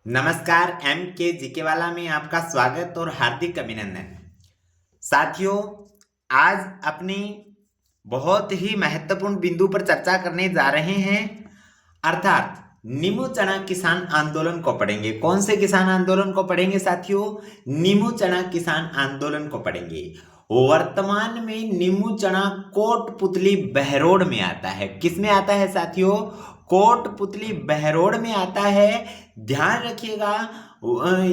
नमस्कार। एम के जीके वाला में आपका स्वागत और हार्दिक अभिनंदन। साथियों, आज अपनी बहुत ही महत्वपूर्ण बिंदु पर चर्चा करने जा रहे हैं, अर्थात नींबू चना किसान आंदोलन को पढ़ेंगे। कौन से किसान आंदोलन को पढ़ेंगे साथियों? नींबू चना किसान आंदोलन को पढ़ेंगे। वर्तमान में नींबू चना कोटपुतली बहरोड में आता है। किस में आता है साथियों? कोटपुतली बहरोड में आता है। ध्यान रखिएगा,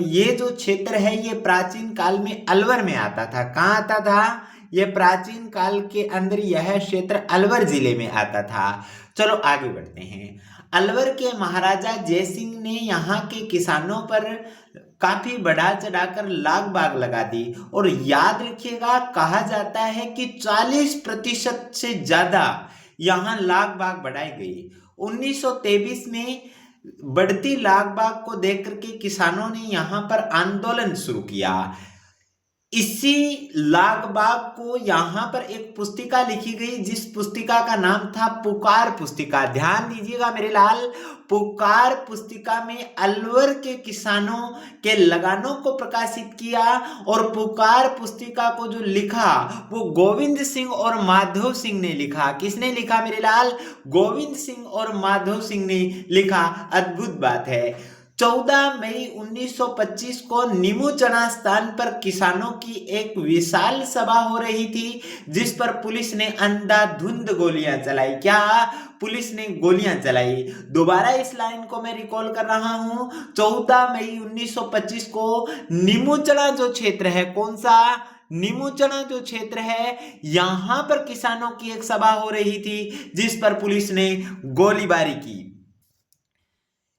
ये जो क्षेत्र है ये प्राचीन काल में अलवर में आता था। कहाँ आता था? ये प्राचीन काल के अंदर यह क्षेत्र अलवर जिले में आता था। चलो आगे बढ़ते हैं। अलवर के महाराजा जयसिंह ने यहाँ के किसानों पर काफी बढ़ा चढ़ाकर लाग बाग लगा दी। और याद रखिएगा, कहा जाता है कि 40% से ज्यादा यहाँ लाग बाग बढ़ाई गई। 1923 में बढ़ती लाग बाग को देख करके किसानों ने यहाँ पर आंदोलन शुरू किया। इसी लाग बाग को यहाँ पर एक पुस्तिका लिखी गई, जिस पुस्तिका का नाम था पुकार पुस्तिका। ध्यान दीजिएगा मेरे लाल, पुकार पुस्तिका में अलवर के किसानों के लगानों को प्रकाशित किया। और पुकार पुस्तिका को जो लिखा वो गोविंद सिंह और माधव सिंह ने लिखा। किसने लिखा मेरे लाल? गोविंद सिंह और माधव सिंह ने लिखा। अद्भुत बात है। 14 मई 1925 को नींबू चना स्थान पर किसानों की एक विशाल सभा हो रही थी, जिस पर पुलिस ने अंधाधुंध गोलियां चलाई। क्या? पुलिस ने गोलियां चलाई। दोबारा इस लाइन को मैं रिकॉल कर रहा हूं। 14 मई 1925 को नींबू चना जो क्षेत्र है, कौन सा? नींबू चना जो क्षेत्र है, यहां पर किसानों की एक सभा हो रही थी, जिस पर पुलिस ने गोलीबारी की।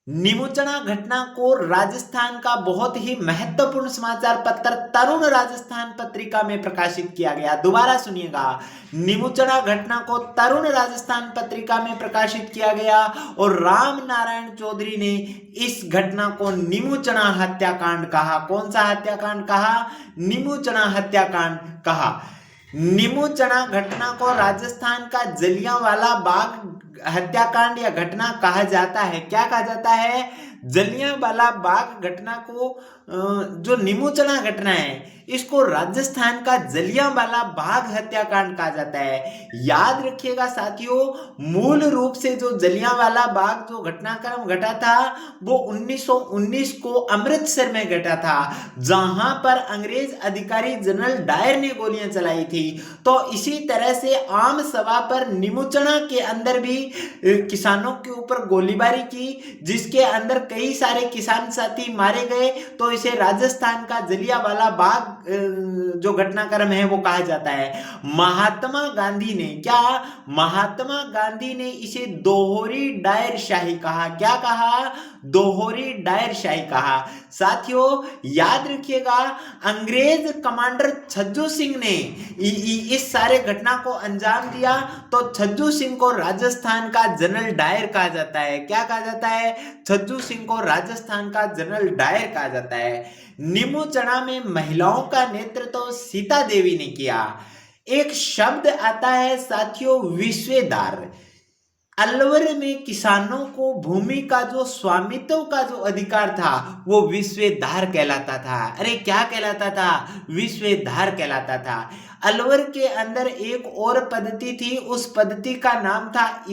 नींबू चना घटना को राजस्थान का बहुत ही महत्वपूर्ण समाचार पत्र तरुण राजस्थान पत्रिका में प्रकाशित किया गया। दोबारा सुनिएगा, नींबू चना घटना को तरुण राजस्थान पत्रिका में प्रकाशित किया गया और राम नारायण चौधरी ने इस घटना को नींबू चना हत्याकांड कहा। कौन सा हत्याकांड कहा? नींबू चना हत्याकांड कहा। नींबू चना घटना को राजस्थान का जलियांवाला बाग हत्याकांड या घटना कहा जाता है। क्या कहा जाता है? जलियांवाला बाग घटना को, जो नींबू चना घटना है, इसको राजस्थान का जलियांवाला बाग हत्याकांड कहा जाता है। याद रखिएगा साथियों, मूल रूप से जो जलियांवाला बाग जो घटनाक्रम घटा था वो 1919 को अमृतसर में घटा था, जहां पर अंग्रेज अधिकारी जनरल डायर ने गोलियां चलाई थी। तो इसी तरह से आम सभा पर नींबू चना के अंदर भी किसानों के ऊपर गोलीबारी की, जिसके अंदर कई सारे किसान साथी मारे गए। तो इसे राजस्थान का जलियांवाला बाग जो घटनाक्रम है वो कहा जाता है। महात्मा गांधी ने, क्या? महात्मा गांधी ने इसे दोहरी डायरशाही कहा। क्या कहा? दोहरी डायरशाही कहा। साथियों याद रखिएगा, अंग्रेज कमांडर छज्जू सिंह ने इस सारे घटना को अंजाम दिया। तो छज्जू सिंह को राजस्थान का जनरल डायर कहा जाता है। क्या कहा जाता है? छज्जू सिंह को राजस्थान का जनरल डायर कहा जाता है। नींबू चना में महिलाओं का नेतृत्व सीता देवी ने किया। एक शब्द आता है साथियों, विश्वेदार। अलवर में किसानों को भूमि का जो स्वामित्व का जो अधिकार था वो विश्वेधार कहलाता था। अरे क्या कहलाता था? विश्वेधार कहलाता था। अलवर के अंदर एक और पद्धति थी, उस पद्धति का नाम था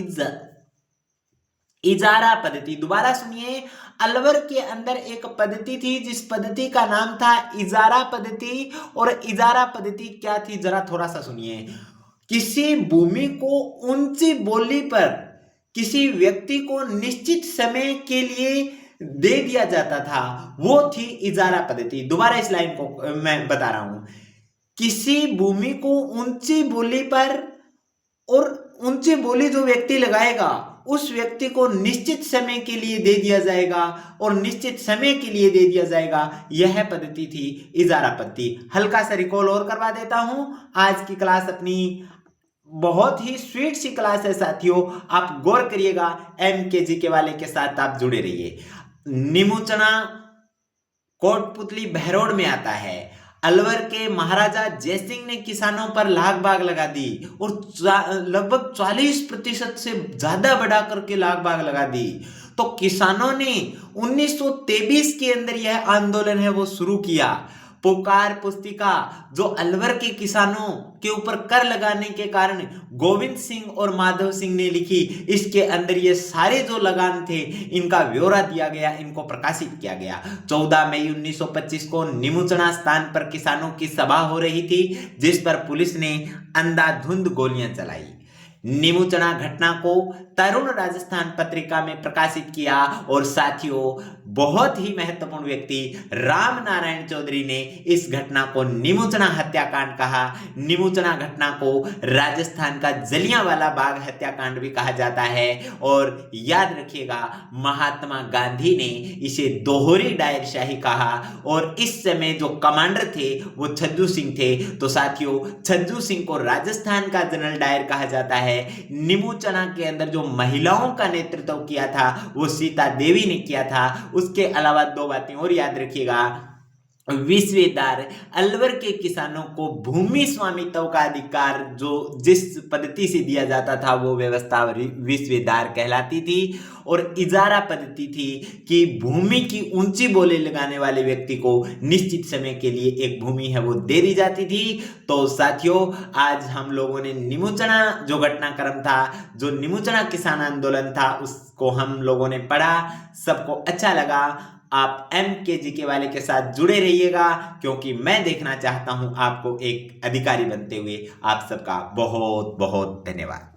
इजारा पद्धति। दोबारा सुनिए, अलवर के अंदर एक पद्धति थी जिस पद्धति का नाम था इजारा पद्धति। और इजारा पद्धति क्या थी, जरा थोड़ा सा सुनिए। किसी भूमि को ऊंची बोली पर किसी व्यक्ति को निश्चित समय के लिए दे दिया जाता था, वो थी इजारा पद्धति। दोबारा इस लाइन को मैं बता रहा हूं। किसी भूमि को ऊंची बोली पर, और ऊंची बोली जो व्यक्ति लगाएगा उस व्यक्ति को निश्चित समय के लिए दे दिया जाएगा, और निश्चित समय के लिए दे दिया जाएगा। यह पद्धति थी इजारा पद्धति। हल्का सा रिकॉल और करवा देता हूं। आज की क्लास अपनी बहुत ही स्वीट सी क्लास है साथियों, आप गौर करिएगा। एमकेजी के वाले के साथ आप जुड़े रहिए। नींबू चना कोटपुतली बहरोड में आता है। अलवर के महाराजा जयसिंह ने किसानों पर लाग बाग लगा दी और लगभग 40% से ज्यादा बढ़ा करके लाग बाग लगा दी। तो किसानों ने 1923 के अंदर यह आंदोलन है वो शुरू किया। पुकार पुस्तिका जो अलवर के किसानों के ऊपर कर लगाने के कारण गोविंद सिंह और माधव सिंह ने लिखी, इसके अंदर ये सारे जो लगान थे इनका ब्यौरा दिया गया, इनको प्रकाशित किया गया। 14 मई 1925 को निमुचना स्थान पर किसानों की सभा हो रही थी, जिस पर पुलिस ने अंधाधुंध गोलियां चलाई। निमुचना घटना को तरुण राजस्थान पत्रिका में प्रकाशित किया और साथियों बहुत ही महत्वपूर्ण व्यक्ति राम नारायण चौधरी ने इस घटना को निमुचना हत्याकांड कहा। निमुचना घटना को राजस्थान का जलियांवाला बाग हत्याकांड भी कहा जाता है। और याद रखिएगा महात्मा गांधी ने इसे दोहरी डायरशाही कहा और इस समय जो कमांडर थे वो छज्जू सिंह थे। तो साथियों छज्जू सिंह को राजस्थान का जनरल डायर कहा जाता है। निमुचना के अंदर जो महिलाओं का नेतृत्व किया था वो सीता देवी ने किया था। उसके अलावा दो बातें और याद रखिएगा, विश्वेदार अलवर के किसानों को भूमि स्वामित्व का अधिकार जो जिस पद्धति से दिया जाता था वो व्यवस्था विश्वेदार कहलाती थी। और इजारा पद्धति थी कि भूमि की ऊंची बोली लगाने वाले व्यक्ति को निश्चित समय के लिए एक भूमि है वो दे दी जाती थी। तो साथियों आज हम लोगों ने निमुचना जो घटनाक्रम था, जो निमुचना किसान आंदोलन था, उसको हम लोगों ने पढ़ा। सबको अच्छा लगा। आप MKGK वाले के साथ जुड़े रहिएगा क्योंकि मैं देखना चाहता हूं आपको एक अधिकारी बनते हुए। आप सबका बहुत बहुत धन्यवाद।